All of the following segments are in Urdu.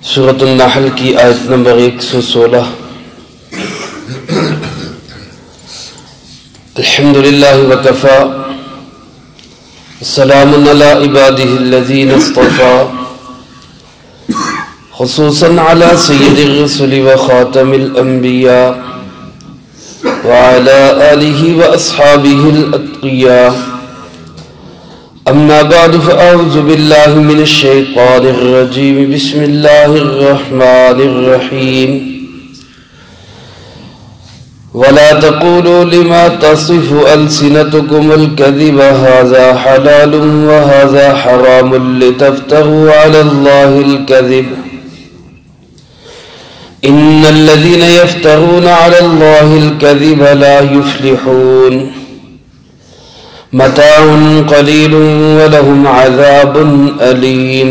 سورة النحل کی آیت نمبر 116۔ الحمدللہ وکفا السلام علی عبادہ الذین اصطفى خصوصا علی سید الرسل وخاتم الانبیاء وعلى آلہ واصحابہ الاتقیاء اما بعد فاعوذ باللہ من الشیطان الرجیم بسم اللہ الرحمن الرحیم ولا تقولوا لما تصف ألسنتكم الكذب هذا حلال وهذا حرام لتفتروا على الله الكذب إن الذين يفترون على الله الكذب لا يفلحون متاع قليل ولهم عذاب أليم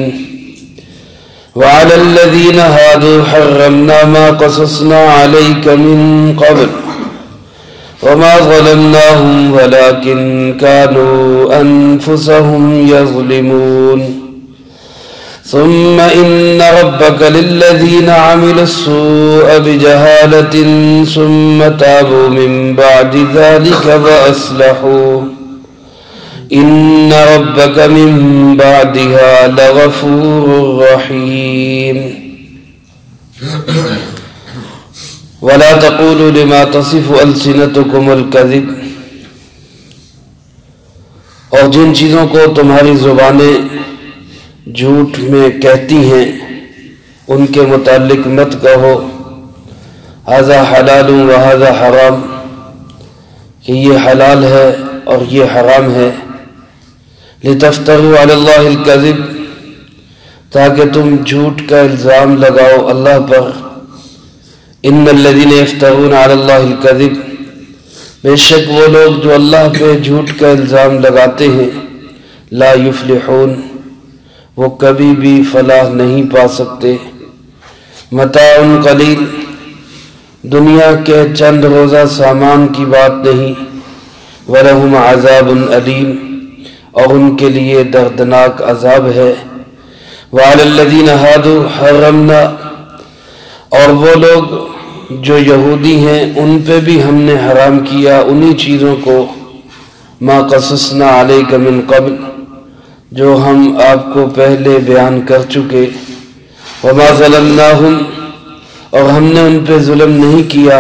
وعلى الذين هادوا حرمنا ما قصصنا عليك من قبل وما ظلمناهم ولكن كانوا أنفسهم يظلمون ثم إن ربك للذين عملوا السوء بجهالة ثم تابوا من بعد ذلك وأصلحوا إن ربك من بعدها لغفور رحيم ولا تقولوا لما تصف ألسنتكم الكذب، اور جن چیزوں کو تمہاری زبانیں جھوٹ میں کہتی ہیں ان کے متعلق مت کہو هذا حلال وهذا حرام، کہ یہ حلال ہے اور یہ حرام ہے، لتفتروا علی اللہ الکذب، تاکہ تم جھوٹ کا الزام لگاؤ اللہ پر، ان الذین یفترون علی اللہ الکذب، بے شک وہ لوگ جو اللہ پہ جھوٹ کا الزام لگاتے ہیں، لا یفلحون، وہ کبھی بھی فلاح نہیں پا سکتے، متاع قلیل، دنیا کے چند روزہ سامان کی بات نہیں، وَلَهُمْ عَذَابٌ أَلِيمٌ، اور ان کے لیے دردناک عذاب ہے، وَعَلَى الَّذِينَ هَادُوا حَرَّمْنَا، اور وہ لوگ جو یہودی ہیں ان پہ بھی ہم نے حرام کیا انہی چیزوں کو، مَا قَصَصْنَا عَلَيْكَ مِن قَبْلِ، جو ہم آپ کو پہلے بیان کر چکے، وَمَا ظَلَمْنَاهُمْ، اور ہم نے ان پہ ظلم نہیں کیا،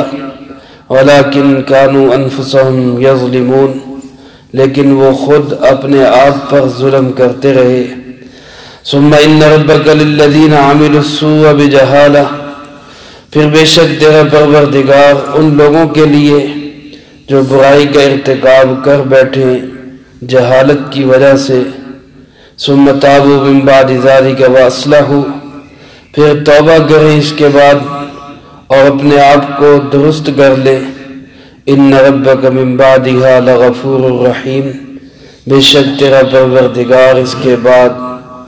وَلَكِنْ كَانُوا أَنفُسَهُمْ يَظْلِمُونَ، لیکن وہ خود اپنے آپ پر ظلم کرتے رہے، ثُمَّ إِنَّ رَبَّكَ لِلَّذِينَ عَمِلُوا السُّوءَ بِجَهَالَةٍ، پھر بے شک تیرا پروردگار ان لوگوں کے لیے جو برائی کا ارتکاب کر بیٹھے جہالت کی وجہ سے، ثُمَّ تَابُوا مِن بَعْدِ ذَلِكَ وَأَصْلَحُوا، پھر توبہ کریں اس کے بعد اور اپنے آپ کو درست کر لے، ان ربک من بعدها لغفور رحیم، بے شک تیرا پروردگار اس کے بعد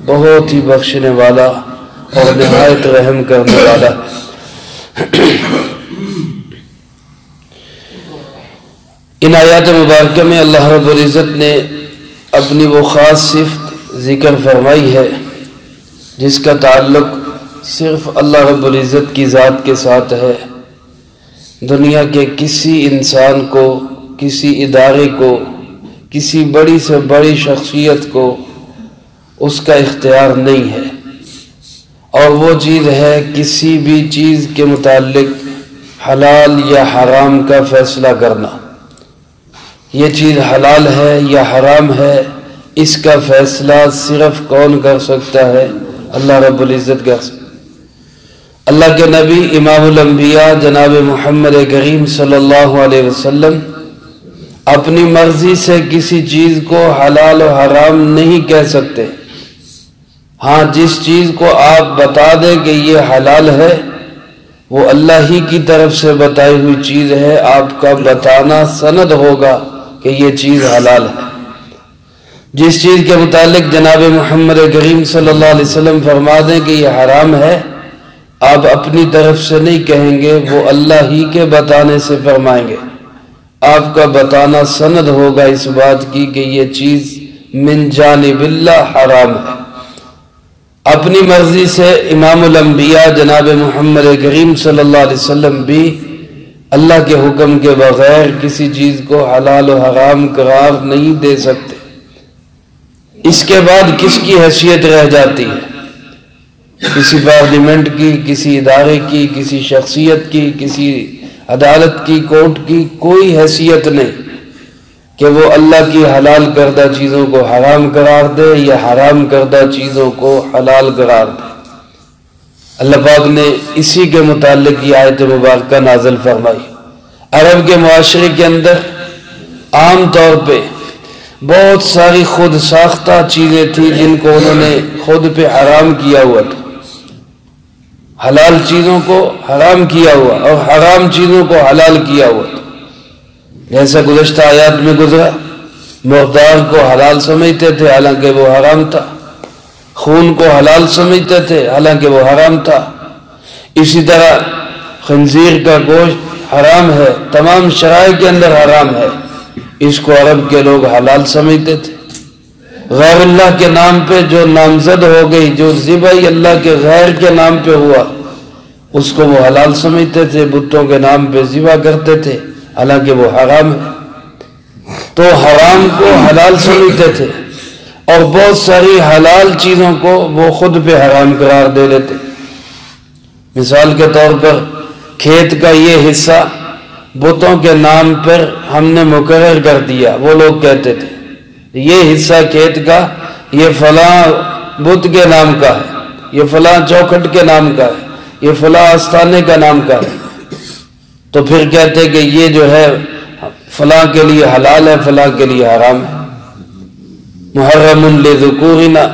بہت ہی بخشنے والا اور نہایت رحم کرنے والا ہے۔ ان آیات مبارکہ میں اللہ رب العزت نے اپنی وہ خاص صفت ذکر فرمائی ہے جس کا تعلق صرف اللہ رب العزت کی ذات کے ساتھ ہے، دنیا کے کسی انسان کو، کسی ادارے کو، کسی بڑی سے بڑی شخصیت کو اس کا اختیار نہیں ہے، اور وہ چیز ہے کسی بھی چیز کے متعلق حلال یا حرام کا فیصلہ کرنا، یہ چیز حلال ہے یا حرام ہے اس کا فیصلہ صرف کون کر سکتا ہے؟ اللہ رب العزت کر سکتا ہے۔ اللہ کے نبی امام الانبیاء جناب محمد کریم صلی اللہ علیہ وسلم اپنی مرضی سے کسی چیز کو حلال و حرام نہیں کہہ سکتے، ہاں جس چیز کو آپ بتا دیں کہ یہ حلال ہے وہ اللہ ہی کی طرف سے بتائی ہوئی چیز ہے، آپ کا بتانا سند ہوگا کہ یہ چیز حلال ہے۔ جس چیز کے متعلق جناب محمد کریم صلی اللہ علیہ وسلم فرما دیں کہ یہ حرام ہے، آپ اپنی طرف سے نہیں کہیں گے، وہ اللہ ہی کے بتانے سے فرمائیں گے، آپ کا بتانا سند ہوگا اس بات کی کہ یہ چیز من جانب اللہ حرام ہے۔ اپنی مرضی سے امام الانبیاء جناب محمد کریم صلی اللہ علیہ وسلم بھی اللہ کے حکم کے بغیر کسی چیز کو حلال و حرام قرار نہیں دے سکتے۔ اس کے بعد کس کی حیثیت رہ جاتی ہے؟ کسی پارلیمنٹ کی، کسی ادارے کی، کسی شخصیت کی، کسی عدالت کی، کورٹ کی کوئی حیثیت نہیں کہ وہ اللہ کی حلال کردہ چیزوں کو حرام قرار دے یا حرام کردہ چیزوں کو حلال قرار دے۔ اللہ پاک نے اسی کے متعلق یہ آیت مبارکہ نازل فرمائی۔ عرب کے معاشرے کے اندر عام طور پہ بہت ساری خود ساختہ چیزیں تھیں جن کو انہوں نے خود پہ حرام کیا ہوا تھا، حلال چیزوں کو حرام کیا ہوا اور حرام چیزوں کو حلال کیا ہوا تھا۔ جیسا گزشتہ آیات میں گزرا، مردار کو حلال سمجھتے تھے حالانکہ وہ حرام تھا، خون کو حلال سمجھتے تھے حالانکہ وہ حرام تھا۔ اسی طرح خنزیر کا گوشت حرام ہے، تمام شرائع کے اندر حرام ہے، اس کو عرب کے لوگ حلال سمجھتے تھے۔ غیر اللہ کے نام پہ جو نامزد ہو گئی، جو ذبح اللہ کے غیر کے نام پہ ہوا، اس کو وہ حلال سمجھتے تھے، بتوں کے نام پہ ذبح کرتے تھے حالانکہ وہ حرام ہے۔ تو حرام کو حلال سمجھتے تھے اور بہت ساری حلال چیزوں کو وہ خود پہ حرام قرار دے لیتے۔ مثال کے طور پر کھیت کا یہ حصہ بتوں کے نام پر ہم نے مقرر کر دیا، وہ لوگ کہتے تھے یہ حصہ کھیت کا یہ فلاں بت کے نام کا ہے، یہ فلاں چوکھٹ کے نام کا ہے، یہ فلاں آستانے کا نام کا ہے، تو پھر کہتے کہ یہ جو ہے فلاں کے لیے حلال ہے، فلاں کے لیے حرام ہے۔ محرم لذکورنا،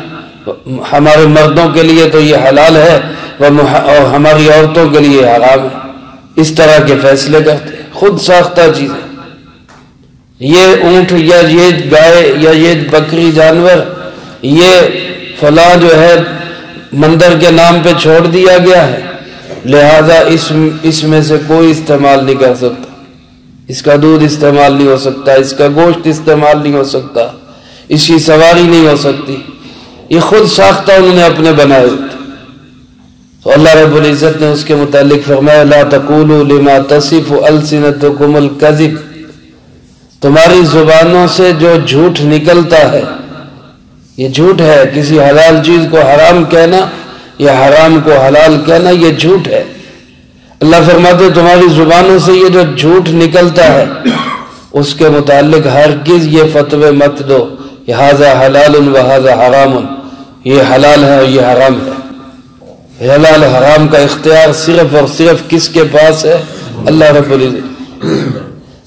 ہمارے مردوں کے لیے تو یہ حلال ہے اور ہماری عورتوں کے لیے حرام ہے۔ اس طرح کے فیصلے کرتے، خود ساختہ چیزیں۔ یہ اونٹ یا یہ گائے یا یہ بکری جانور یہ فلاں جو ہے مندر کے نام پہ چھوڑ دیا گیا ہے، لہذا اس میں سے کوئی استعمال نہیں کر سکتا، اس کا دودھ استعمال نہیں ہو سکتا، اس کا گوشت استعمال نہیں ہو سکتا، اس کی سواری نہیں ہو سکتی۔ یہ خود ساختہ انہوں نے اپنے بنائے ہوئے تھے۔ تو اللہ رب العزت نے اس کے متعلق فرمایا لا تقولوا لما تصف السنتکم الکذب، تمہاری زبانوں سے جو جھوٹ نکلتا ہے یہ جھوٹ ہے، کسی حلال چیز کو حرام کہنا یا حرام کو حلال کہنا یہ جھوٹ ہے۔ اللہ فرماتے تمہاری زبانوں سے یہ جو جھوٹ نکلتا ہے اس کے متعلق ہرگز یہ فتوے مت دو کہ ھذا حلال و ھذا حرام، یہ حلال ہے اور یہ حرام ہے۔ حلال حرام کا اختیار صرف اور صرف کس کے پاس ہے؟ اللہ رب العزت۔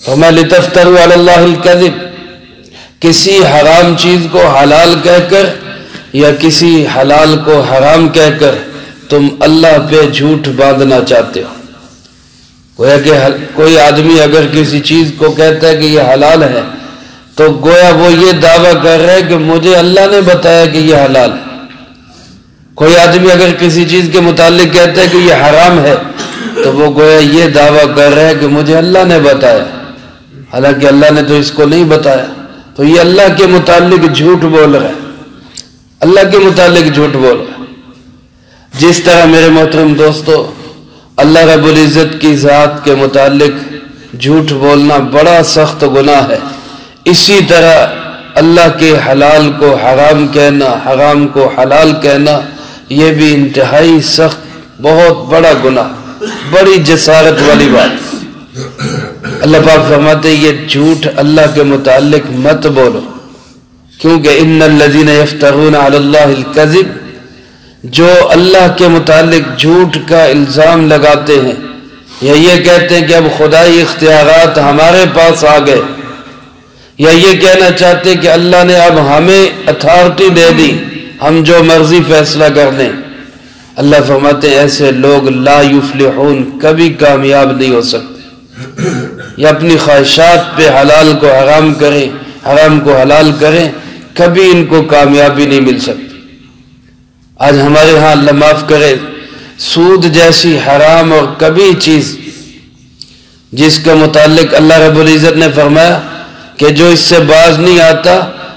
فَمَا لِتَفْتَرُوا عَلَى اللَّهِ الْكَذِبِ، کسی حرام چیز کو حلال کہہ کر یا کسی حلال کو حرام کہہ کر تم اللہ پہ جھوٹ باندھنا چاہتے ہو۔ گویا کہ کوئی آدمی اگر کسی چیز کو کہتا ہے کہ یہ حلال ہے تو گویا وہ یہ دعویٰ کر رہا ہے کہ مجھے اللہ نے بتایا کہ یہ حلال ہے۔ کوئی آدمی اگر کسی چیز کے متعلق کہتا ہے کہ یہ حرام ہے تو وہ گویا یہ دعویٰ کر رہا ہے کہ مجھے اللہ نے بتایا، حالانکہ اللہ نے تو اس کو نہیں بتایا۔ تو یہ اللہ کے متعلق جھوٹ بول رہا ہے، اللہ کے متعلق جھوٹ بول رہا ہے۔ جس طرح میرے محترم دوستو اللہ رب العزت کی ذات کے متعلق جھوٹ بولنا بڑا سخت گناہ ہے، اسی طرح اللہ کے حلال کو حرام کہنا، حرام کو حلال کہنا یہ بھی انتہائی سخت بہت بڑا گناہ، بڑی جسارت والی بات۔ اللہ پاک فرماتے یہ جھوٹ اللہ کے متعلق مت بولو، کیونکہ ان الذین یفترون علی اللہ الکذب، جو اللہ کے متعلق جھوٹ کا الزام لگاتے ہیں یا یہ کہتے ہیں کہ اب خدائی اختیارات ہمارے پاس آ گئے، یا یہ کہنا چاہتے کہ اللہ نے اب ہمیں اتھارٹی دے دی، ہم جو مرضی فیصلہ کر دیں، اللہ فرماتے ہیں ایسے لوگ لا یفلحون، کبھی کامیاب نہیں ہو سکتے۔ یا اپنی خواہشات پہ حلال کو حرام کریں، حرام کو حلال کریں، کبھی ان کو کامیابی نہیں مل سکتی۔ آج ہمارے ہاں اللہ معاف کرے سود جیسی حرام اور کبھی چیز جس کے متعلق اللہ رب العزت نے فرمایا کہ جو اس سے باز نہیں آتا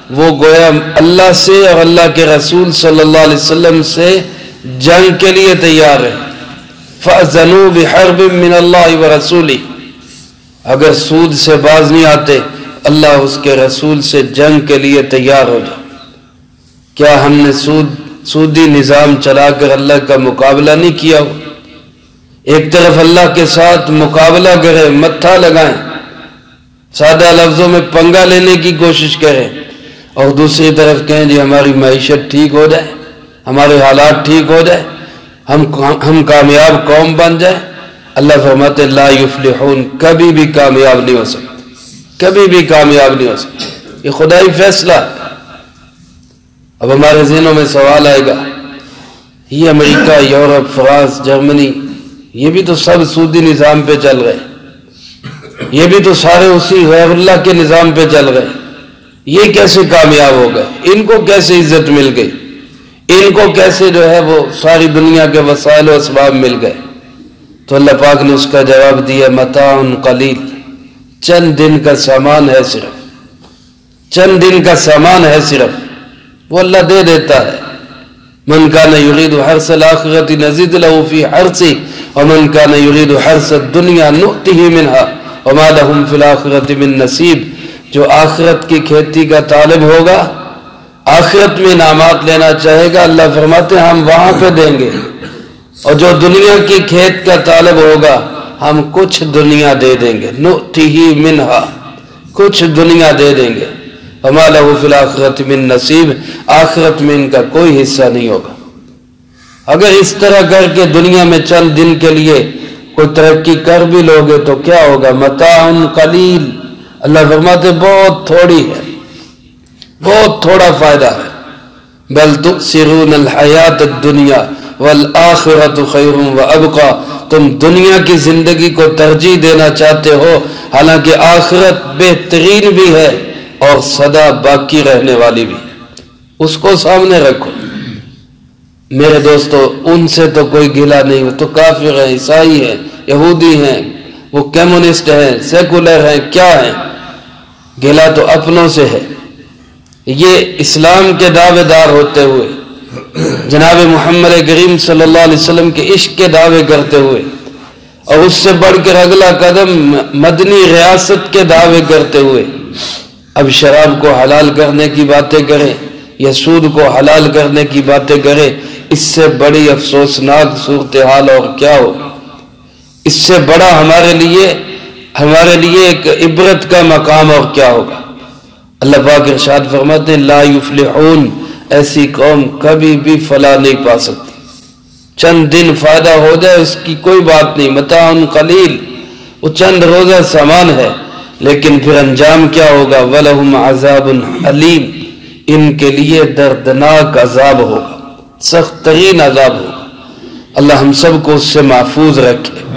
وہ گویا اللہ سے اور اللہ کے رسول صلی اللہ علیہ وسلم سے جنگ کے لیے تیار ہے۔ فَأْذَنُوا بِحَرْبٍ مِّنَ اللَّهِ وَرَسُولِهِ، اگر سود سے باز نہیں آتے اللہ اس کے رسول سے جنگ کے لیے تیار ہو جائے۔ کیا ہم نے سودی نظام چلا کر اللہ کا مقابلہ نہیں کیا ہو؟ ایک طرف اللہ کے ساتھ مقابلہ کریں، متھا لگائیں، سادہ لفظوں میں پنگا لینے کی کوشش کریں، اور دوسری طرف کہیں جی ہماری معیشت ٹھیک ہو جائے، ہمارے حالات ٹھیک ہو جائے، ہم کامیاب قوم بن جائے۔ اللہ فرماتے لا یفلحون، کبھی بھی کامیاب نہیں ہو سکتے، کبھی بھی کامیاب نہیں ہو سکتے، یہ خدائی فیصلہ۔ اب ہمارے ذہنوں میں سوال آئے گا، یہ امریکہ، یورپ، فرانس، جرمنی، یہ بھی تو سب سودی نظام پہ چل رہے، یہ بھی تو سارے اسی غیر اللہ کے نظام پہ چل رہے، یہ کیسے کامیاب ہو گئے؟ ان کو کیسے عزت مل گئی؟ ان کو کیسے جو ہے وہ ساری دنیا کے وسائل و اسباب مل گئے؟ تو اللہ پاک نے اس کا جواب دیا متاع قلیل، چند دن کا سامان ہے، صرف چند دن کا سامان ہے، صرف وہ اللہ دے دیتا ہے۔ من کان یرید حرث الآخرۃ نزد له فی حرثہ ومن کان یرید حرث الدنیا نؤتہ منہا وما لہم فی الآخرۃ من نصیب، جو آخرت کی کھیتی کا طالب ہوگا، آخرت میں انعامات لینا چاہے گا، اللہ فرماتے ہیں ہم وہاں پہ دیں گے، اور جو دنیا کی کھیت کا طالب ہوگا ہم کچھ دنیا دے دیں گے، نؤتہ منہا، کچھ دنیا دے دیں گے، وما لہ فی الآخرۃ من نصیب، آخرت میں ان کا کوئی حصہ نہیں ہوگا۔ اگر اس طرح کر کے دنیا میں چند دن کے لیے کوئی ترقی کر بھی لوگے تو کیا ہوگا؟ متاع قلیل، اللہ فرماتے بہت تھوڑی ہے، بہت تھوڑا فائدہ ہے۔ بل تؤثرون الحیات الدنیا والآخرۃ خیر وابقی، تم دنیا کی زندگی کو ترجیح دینا چاہتے ہو، حالانکہ آخرت بہترین بھی ہے اور سدا باقی رہنے والی بھی، اس کو سامنے رکھو۔ میرے دوستو، ان سے تو کوئی گلہ نہیں، وہ تو کافر ہیں، عیسائی ہیں، یہودی ہیں، وہ کمیونسٹ ہیں، سیکولر ہیں، کیا ہیں؟ گلہ تو اپنوں سے ہے۔ یہ اسلام کے دعوے دار ہوتے ہوئے، جناب محمد کریم صلی اللہ علیہ وسلم کے عشق کے دعوے کرتے ہوئے، اور اس سے بڑھ کر اگلا قدم مدنی ریاست کے دعوے کرتے ہوئے اب شراب کو حلال کرنے کی باتیں کریں یا سود کو حلال کرنے کی باتیں کریں، اس سے بڑی افسوسناک صورتحال اور کیا ہو؟ اس سے بڑا ہمارے لیے ایک عبرت کا مقام اور کیا ہوگا؟ اللہ پاک ارشاد فرماتے ہیں لا یفلحون، ایسی قوم کبھی بھی فلاح نہیں پا سکتی۔ چند دن فائدہ ہو جائے اس کی کوئی بات نہیں، متاع قلیل، وہ چند روزہ سامان ہے، لیکن پھر انجام کیا ہوگا؟ وَلَهُمْ عَذَابٌ عَلِيمٌ، ان کے لیے دردناک عذاب ہوگا، سخت ترین عذاب ہوگا۔ اللہ ہم سب کو اس سے محفوظ رکھے۔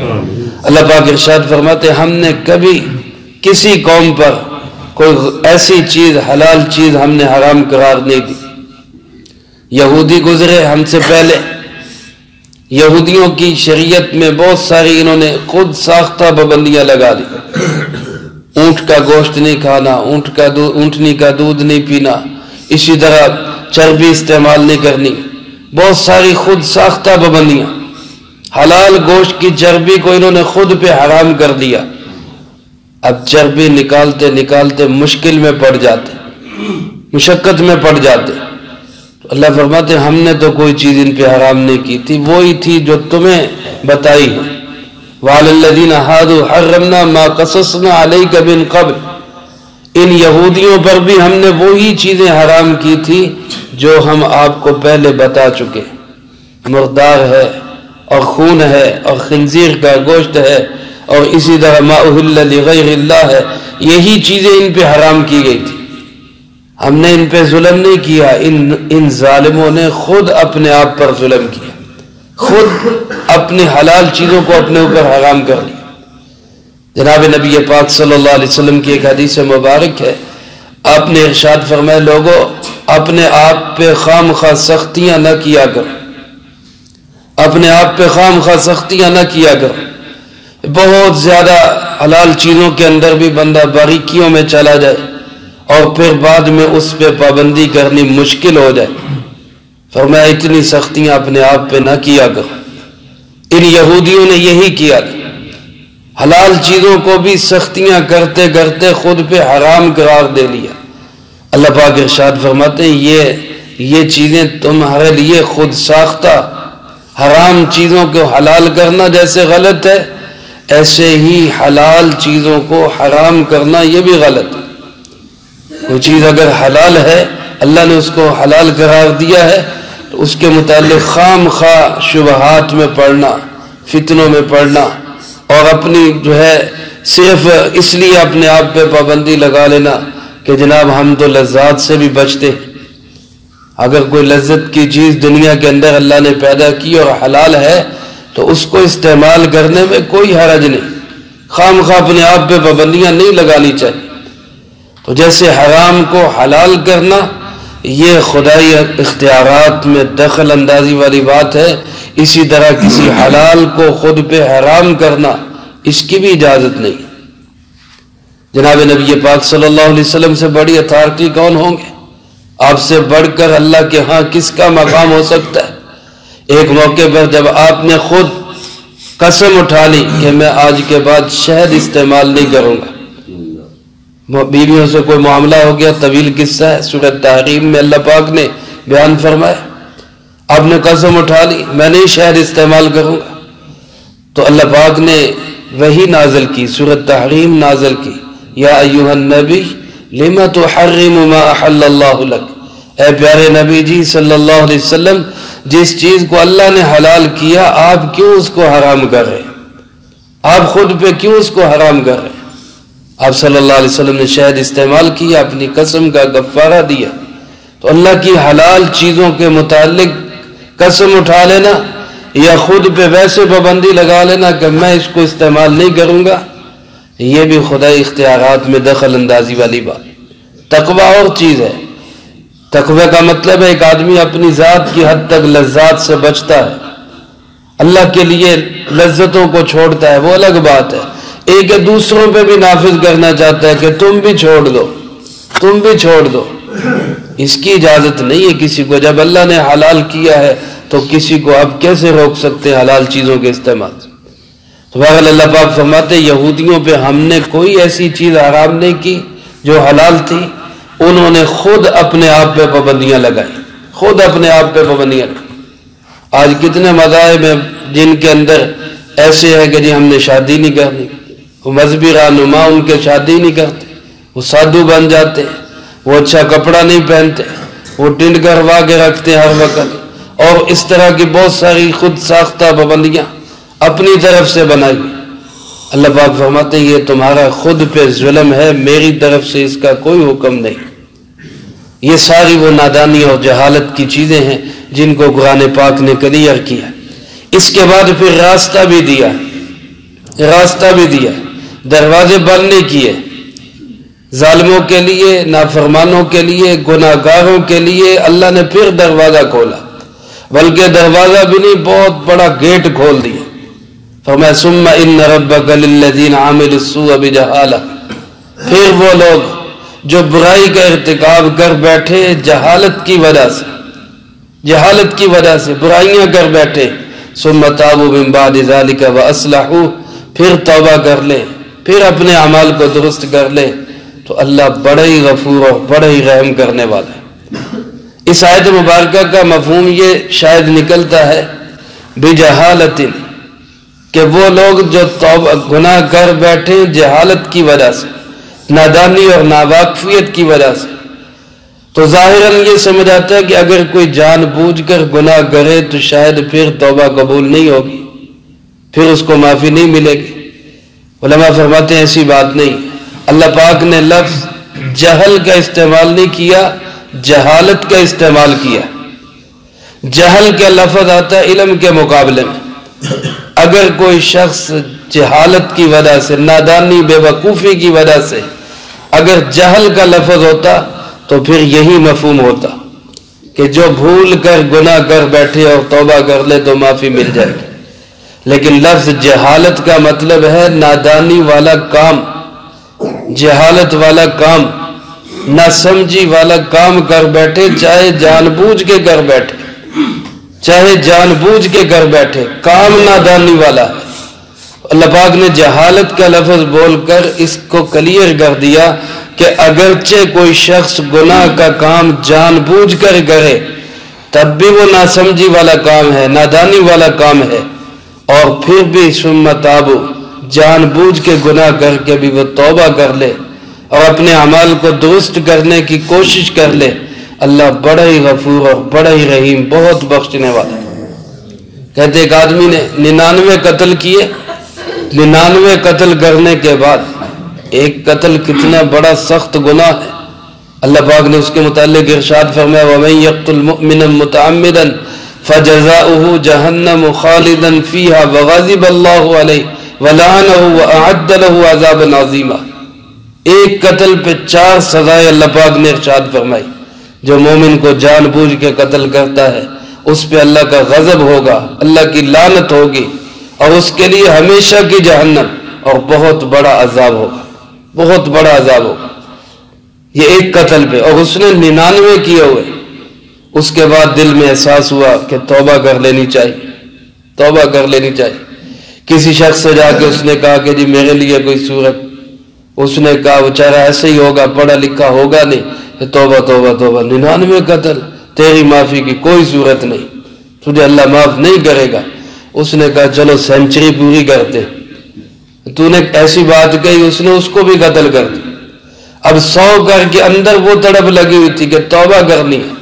اللہ پاک ارشاد فرماتے ہم نے کبھی کسی قوم پر کوئی ایسی چیز، حلال چیز ہم نے حرام قرار نہیں دی۔ یہودی گزرے ہم سے پہلے، یہودیوں کی شریعت میں بہت ساری انہوں نے خود ساختہ پابندیاں لگا دی۔ اونٹ کا گوشت نہیں کھانا، اونٹنی کا دودھ نہیں پینا، اسی طرح چربی استعمال نہیں کرنی، بہت ساری خود ساختہ پابندیاں۔ حلال گوشت کی چربی کو انہوں نے خود پہ حرام کر دیا۔ اب چربی نکالتے نکالتے مشکل میں پڑ جاتے، مشقت میں پڑ جاتے، تو اللہ فرماتے ہم نے تو کوئی چیز ان پہ حرام نہیں کی تھی، وہی تھی جو تمہیں بتائی ہے۔ وَعَلَى الَّذِينَ هَادُوا حَرَّمْنَا مَا قَصَصْنَا عَلَيْكَ مِن قَبْلِ، ان یہودیوں پر بھی ہم نے وہی چیزیں حرام کی تھی جو ہم آپ کو پہلے بتا چکے، مردار ہے اور خون ہے اور خنزیر کا گوشت ہے اور اسی طرح ما اہل لغیر اللہ ہے، یہی چیزیں ان پہ حرام کی گئی تھی۔ ہم نے ان پہ ظلم نہیں کیا، ان ظالموں نے خود اپنے آپ پر ظلم کیا، خود اپنی حلال چیزوں کو اپنے اوپر حرام کر لیا۔ جناب نبی پاک صلی اللہ علیہ وسلم کی ایک حدیث مبارک ہے، آپ نے ارشاد فرمایا لوگوں اپنے آپ پہ خام خواہ سختیاں نہ کیا کرو، اپنے آپ پہ خام خواہ سختیاں نہ کیا کرو۔ بہت زیادہ حلال چیزوں کے اندر بھی بندہ باریکیوں میں چلا جائے اور پھر بعد میں اس پہ پابندی کرنی مشکل ہو جائے، فرمایا اتنی سختیاں اپنے آپ پہ نہ کیا کرو۔ ان یہودیوں نے یہی کیا، حلال چیزوں کو بھی سختیاں کرتے کرتے خود پہ حرام قرار دے لیا۔ اللہ پاک ارشاد فرماتے ہیں یہ چیزیں تمہارے لیے خود ساختہ، حرام چیزوں کو حلال کرنا جیسے غلط ہے، ایسے ہی حلال چیزوں کو حرام کرنا یہ بھی غلط ہے۔ کوئی چیز اگر حلال ہے، اللہ نے اس کو حلال قرار دیا ہے، تو اس کے متعلق خام خواہ شبہات میں پڑنا، فتنوں میں پڑنا، اور اپنی صرف اس لیے اپنے آپ پہ پابندی لگا لینا کہ جناب ہم تو لذات سے بھی بچتے ہیں۔ اگر کوئی لذت کی چیز دنیا کے اندر اللہ نے پیدا کی اور حلال ہے تو اس کو استعمال کرنے میں کوئی حرج نہیں، خام خواہ اپنے آپ پہ پابندیاں نہیں لگانی چاہیے۔ تو جیسے حرام کو حلال کرنا یہ خدائی اختیارات میں دخل اندازی والی بات ہے، اسی طرح کسی حلال کو خود پہ حرام کرنا اس کی بھی اجازت نہیں۔ جناب نبی پاک صلی اللہ علیہ وسلم سے بڑی اتھارٹی کون ہوں گے؟ آپ سے بڑھ کر اللہ کے ہاں کس کا مقام ہو سکتا ہے؟ ایک موقع پر جب آپ نے خود قسم اٹھا لی کہ میں آج کے بعد شہد استعمال نہیں کروں گا، بیویوں سے کوئی معاملہ ہو گیا، طویل قصہ ہے، سورہ تحریم میں اللہ پاک نے بیان فرمایا، آپ نے قسم اٹھا لی میں نہیں شہد استعمال کروں گا، تو اللہ پاک نے وحی نازل کی، سورہ تحریم نازل کی، یا ایھا النبی لما تحرم ما احل اللہ لک، اے پیارے نبی جی صلی اللہ علیہ وسلم، جس چیز کو اللہ نے حلال کیا آپ کیوں اس کو حرام کر رہے ہیں؟ آپ خود پہ کیوں اس کو حرام کر رہے ہیں؟ آپ صلی اللہ علیہ وسلم نے شہد استعمال کیا، اپنی قسم کا کفارہ دیا۔ تو اللہ کی حلال چیزوں کے متعلق قسم اٹھا لینا یا خود پہ ویسے پابندی لگا لینا کہ میں اس کو استعمال نہیں کروں گا، یہ بھی خدائی اختیارات میں دخل اندازی والی بات۔ تقوی اور چیز ہے، تقوی کا مطلب ہے ایک آدمی اپنی ذات کی حد تک لذات سے بچتا ہے، اللہ کے لیے لذتوں کو چھوڑتا ہے، وہ الگ بات ہے۔ ایک دوسروں پہ بھی نافذ کرنا چاہتا ہے کہ تم بھی چھوڑ دو، تم بھی چھوڑ دو، اس کی اجازت نہیں ہے کسی کو۔ جب اللہ نے حلال کیا ہے تو کسی کو آپ کیسے روک سکتے ہیں حلال چیزوں کے استعمال سے؟ تو بہرحال اللہ پاک فرماتے ہیں یہودیوں پہ ہم نے کوئی ایسی چیز حرام نہیں کی جو حلال تھی، انہوں نے خود اپنے آپ پہ پابندیاں لگائی، خود اپنے آپ پہ پابندیاں لگائی۔ آج کتنے مذاہب ہیں جن کے اندر ایسے ہے کہ جی ہم نے شادی نہیں کرنی، وہ مذہبی رہنما ان کے شادی نہیں کرتے، وہ سادھو بن جاتے ہیں، وہ اچھا کپڑا نہیں پہنتے، وہ ٹنڈ کروا کے رکھتے ہیں ہر وقت، اور اس طرح کی بہت ساری خود ساختہ پابندیاں اپنی طرف سے بنائی۔ اللہ پاک فرماتے ہیں یہ تمہارا خود پہ ظلم ہے، میری طرف سے اس کا کوئی حکم نہیں۔ یہ ساری وہ نادانی اور جہالت کی چیزیں ہیں جن کو قرآن پاک نے کلیئر کیا۔ اس کے بعد پھر راستہ بھی دیا، راستہ بھی دیا، دروازے بند نہیں کیے، ظالموں کے لیے، نافرمانوں کے لیے، گناہگاروں کے لیے اللہ نے پھر دروازہ کھولا، بلکہ دروازہ بھی نہیں بہت بڑا گیٹ کھول دیا۔ فرمایا ثم ان ربک للذین عملوا السوء بجہالہ، پھر وہ لوگ جو برائی کا ارتکاب کر بیٹھے جہالت کی وجہ سے، جہالت کی وجہ سے برائیاں کر بیٹھے، ثم تابوا من بعد ذلک واصلحوا، پھر توبہ کر لے، پھر اپنے اعمال کو درست کر لے، تو اللہ بڑا ہی غفور اور بڑا ہی رحم کرنے والا ہے۔ اس آیت مبارکہ کا مفہوم یہ شاید نکلتا ہے بجہالت، کہ وہ لوگ جو گناہ کر بیٹھے جہالت کی وجہ سے، نادانی اور ناواقفیت کی وجہ سے، تو ظاہراً یہ سمجھ آتا ہے کہ اگر کوئی جان بوجھ کر گناہ کرے تو شاید پھر توبہ قبول نہیں ہوگی، پھر اس کو معافی نہیں ملے گی۔ علماء فرماتے ہیں ایسی بات نہیں، اللہ پاک نے لفظ جہل کا استعمال نہیں کیا، جہالت کا استعمال کیا۔ جہل کا لفظ آتا ہے علم کے مقابلے میں۔ اگر کوئی شخص جہالت کی وجہ سے، نادانی بے وقوفی کی وجہ سے اگر جہل کا لفظ ہوتا تو پھر یہی مفہوم ہوتا کہ جو بھول کر گناہ کر بیٹھے اور توبہ کر لے تو معافی مل جائے گی۔ لیکن لفظ جہالت کا مطلب ہے نادانی والا کام، جہالت والا کام، نہ سمجھی والا کام کر بیٹھے، چاہے جان بوجھ کے کر بیٹھے، چاہے جان بوجھ کے کر بیٹھے، کام نادانی والا ہے۔ اللہ پاک نے جہالت کا لفظ بول کر اس کو کلیئر کر دیا کہ اگرچہ کوئی شخص گناہ کا کام جان بوجھ کر کرے تب بھی وہ ناسمجھی والا کام ہے، نادانی والا کام ہے، اور پھر بھی ثم تابو، جان بوجھ کے گناہ کر کے بھی وہ توبہ کر لے اور اپنے اعمال کو درست کرنے کی کوشش کر لے، اللہ بڑا ہی غفور اور بڑا ہی رحیم، بہت بخشنے والا ہے۔ کہتے ایک آدمی نے 99 قتل کیے، 99 قتل کرنے کے بعد ایک قتل کتنا بڑا سخت گناہ ہے، اللہ پاک نے اس کے متعلق ارشاد فرمایا وَمَن يَقْتُلْ مُؤْمِنًا مُتَعَمِّدًا فَجَزَاؤُهُ جَهَنَّمُ خَالِدًا فِيهَا وَغَضِبَ اللَّهُ عَلَيْهِ وَلَعَنَهُ وَأَعَدَّ لَهُ عَذَابًا عَظِيمًا۔ ایک قتل پہ 4 سزائیں اللہ پاک نے ارشاد فرمائی۔ جو مومن کو جان بوجھ کے قتل کرتا ہے اس پہ اللہ کا غضب ہوگا، اللہ کی لعنت ہوگی، اور اس کے لیے ہمیشہ کی جہنم اور بہت بڑا عذاب ہوگا، بہت بڑا عذاب ہوگا۔ یہ ایک قتل پہ، اور اس نے 99 کیے ہوئے۔ اس کے بعد دل میں احساس ہوا کہ توبہ کر لینی چاہیے، توبہ کر لینی چاہیے۔ کسی شخص سے جا کے اس نے کہا کہ جی میرے لیے کوئی صورت، اس نے کہا بیچارہ ایسے ہی ہوگا، پڑھا لکھا ہوگا نہیں، کہ توبہ توبہ توبہ، 99 قتل، تیری معافی کی کوئی صورت نہیں، تجھے اللہ معاف نہیں کرے گا۔ اس نے کہا چلو سینچری پوری کرتے، تو نے ایسی بات کہی، اس نے اس کو بھی قتل کر دی۔ اب 100 کر کے اندر وہ تڑپ لگی ہوئی تھی کہ توبہ کرنی ہے،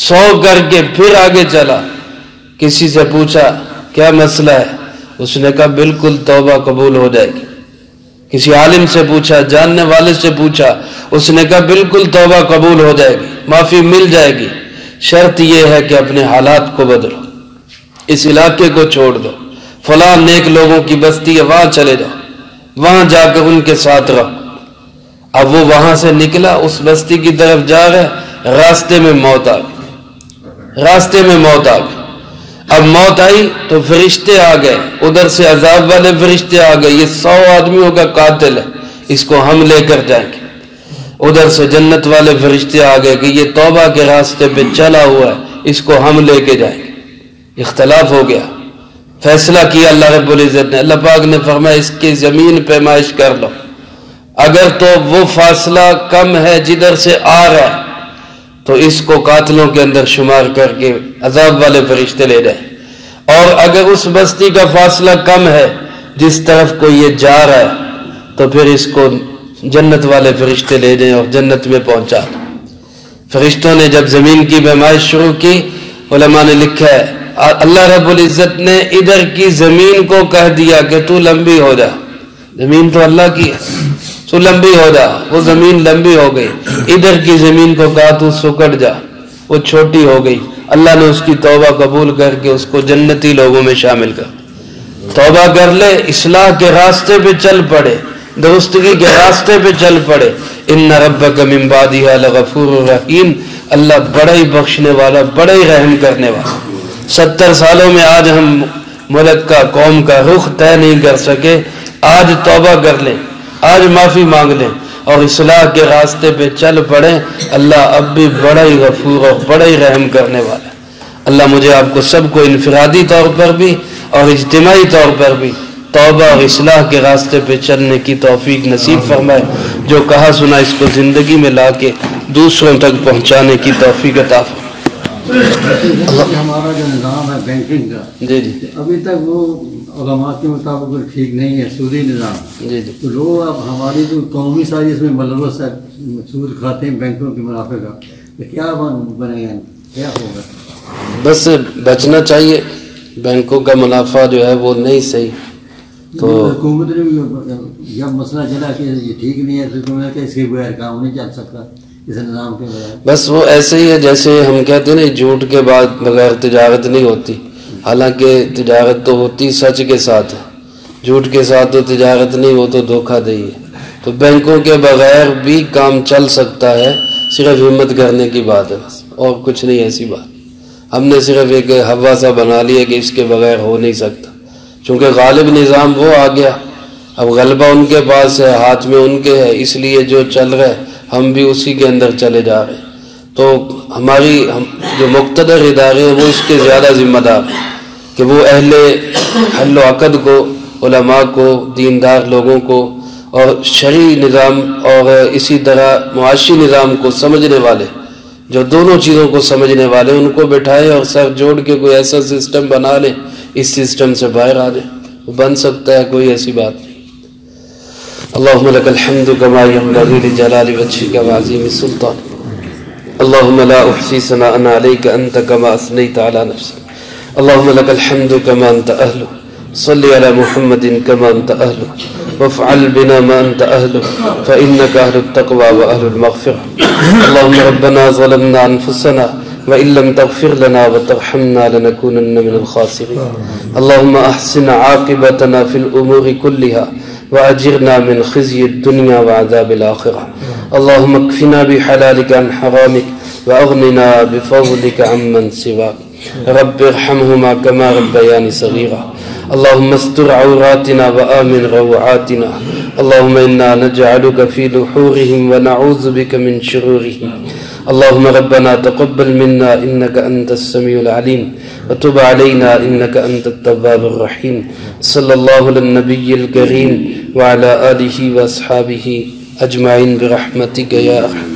100 کر کے پھر آگے چلا، کسی سے پوچھا کیا مسئلہ ہے، اس نے کہا بالکل توبہ قبول ہو جائے گی۔ کسی عالم سے پوچھا، جاننے والے سے پوچھا، اس نے کہا بالکل توبہ قبول ہو جائے گی، معافی مل جائے گی، شرط یہ ہے کہ اپنے حالات کو بدلو، اس علاقے کو چھوڑ دو، فلاں نیک لوگوں کی بستی ہے وہاں چلے جاؤ، وہاں جا کر ان کے ساتھ رہو۔ اب وہ وہاں سے نکلا، اس بستی کی طرف جا رہے، راستے میں موت آ گئی، راستے میں موت آ گئی۔ اب موت آئی تو فرشتے آ گئے، ادھر سے عذاب والے فرشتے آ گئے، یہ 100 آدمیوں کا قاتل ہے، اس کو ہم لے کر جائیں گے۔ ادھر سے جنت والے فرشتے آ گئے کہ یہ توبہ کے راستے پہ چلا ہوا ہے، اس کو ہم لے کے جائیں گے۔ اختلاف ہو گیا، فیصلہ کیا اللہ رب العزت نے، اللہ پاک نے فرمایا اس کی زمین پیمائش کر لو، اگر تو وہ فاصلہ کم ہے جدھر سے آ رہا ہے تو اس کو قاتلوں کے اندر شمار کر کے عذاب والے فرشتے لے جائیں، اور اگر اس بستی کا فاصلہ کم ہے جس طرف کو یہ جا رہا ہے تو پھر اس کو جنت والے فرشتے لے جائیں اور جنت میں پہنچا دیں۔ فرشتوں نے جب زمین کی پیمائش شروع کی، علماء نے لکھا ہے اللہ رب العزت نے ادھر کی زمین کو کہہ دیا کہ تو لمبی ہو جا، زمین تو اللہ کی ہے، تو لمبی ہو جا، وہ زمین لمبی ہو گئی۔ ادھر کی زمین کو کہا تو سکڑ جا، وہ چھوٹی ہو گئی۔ اللہ نے اس کی توبہ قبول کر کے اس کو جنتی لوگوں میں شامل کر۔ توبہ کر لے، اصلاح کے راستے پہ چل پڑے، درستگی کے راستے پہ چل پڑے۔ ان ربک من بعدها لغفور رحیم، اللہ بڑا ہی بخشنے والا، بڑا ہی رحم کرنے والا۔ 70 سالوں میں آج ہم ملک کا، قوم کا رخ طے نہیں کر سکے، آج توبہ کر لیں، آج معافی مانگ لیں اور اصلاح کے راستے پہ چل پڑیں، اللہ اب بھی بڑا ہی غفور اور بڑا ہی رحم کرنے والا ہے۔ اللہ مجھے آپ کو سب کو انفرادی طور پر بھی اور اجتماعی طور پر بھی توبہ اور اصلاح کے راستے پہ چلنے کی توفیق نصیب فرمائے، جو کہا سنا اس کو زندگی میں لا کے دوسروں تک پہنچانے کی توفیق عطا فرمائے۔ ہمارا جو نظام ہے بینکنگ کا، جی جی ابھی تک وہ علماء کے مطابق ٹھیک نہیں ہے، سودی نظام۔ جی جی تو لوگ اب ہماری جو قومی سازش اس میں ملوث ہے، سود کھاتے ہیں بینکوں کے منافع کا، تو کیا بنے گا، کیا ہوگا؟ بس بچنا چاہیے، بینکوں کا منافع جو ہے وہ نہیں صحیح۔ تو حکومت نے جب مسئلہ چلا کہ یہ ٹھیک نہیں ہے تو حکومت کہ اس کے بغیر کام نہیں چل سکتا، اس نظام کے بغیر۔ بس وہ ایسے ہی ہے جیسے ہم کہتے ہیں نا جھوٹ کے بعد بغیر تجارت نہیں ہوتی، حالانکہ تجارت تو ہوتی سچ کے ساتھ ہے، جھوٹ کے ساتھ تو تجارت نہیں، وہ تو دھوکہ دہی ہے۔ تو بینکوں کے بغیر بھی کام چل سکتا ہے، صرف ہمت کرنے کی بات ہے بس، اور کچھ نہیں ایسی بات۔ ہم نے صرف ایک ہوا سا بنا لیا کہ اس کے بغیر ہو نہیں سکتا، چونکہ غالب نظام وہ آ گیا، اب غلبہ ان کے پاس ہے، ہاتھ میں ان کے ہے، اس لیے جو چل رہا ہے ہم بھی اسی کے اندر چلے جا رہے ہیں. تو ہماری جو مقتدر ادارے ہیں وہ اس کے زیادہ ذمہ دار ہیں کہ وہ اہل حل و عقد کو، علماء کو، دیندار لوگوں کو اور شرعی نظام اور اسی طرح معاشی نظام کو سمجھنے والے، جو دونوں چیزوں کو سمجھنے والے، ان کو بٹھائیں اور سر جوڑ کے کوئی ایسا سسٹم بنا لیں، اس سسٹم سے باہر آ جائیں. بن سکتا ہے، کوئی ایسی بات نہیں. اللہم لک الحمد کما ینبغی لجلال وجہک وعظیم سلطانک. اللہم لا احصی ثناء علیک انت کما اثنیت علی نفسک. اللہم لک الحمد کما انت اہلہ. صلی علی محمد کما انت اہلہ وافعل بنا ما انت اہلہ فإنک اہل التقوی واہل المغفرہ. اللہم ربنا ظلمنا انفسنا وإن لم تغفر لنا وترحمنا لنكونن من الخاسرين. اللهم أحسن عاقبتنا في الأمور كلها وأجرنا من خزي الدنيا وعذاب الآخرة. اللهم اكفنا بحلالك عن حرامك وأغننا بفضلك عمن سواك. رب ارحمهما كما ربياني صغيرا. اللهم استر عوراتنا وآمن روعاتنا. اللهم إنا نجعلك في نحورهم ونعوذ بك من شرورهم. اللهم ربنا تقبل منا إنك أنت السميع العليم وتب علينا إنك أنت التواب الرحيم. صلى الله على النبي الكريم وعلى آله وأصحابه أجمعين برحمتك يا أرحم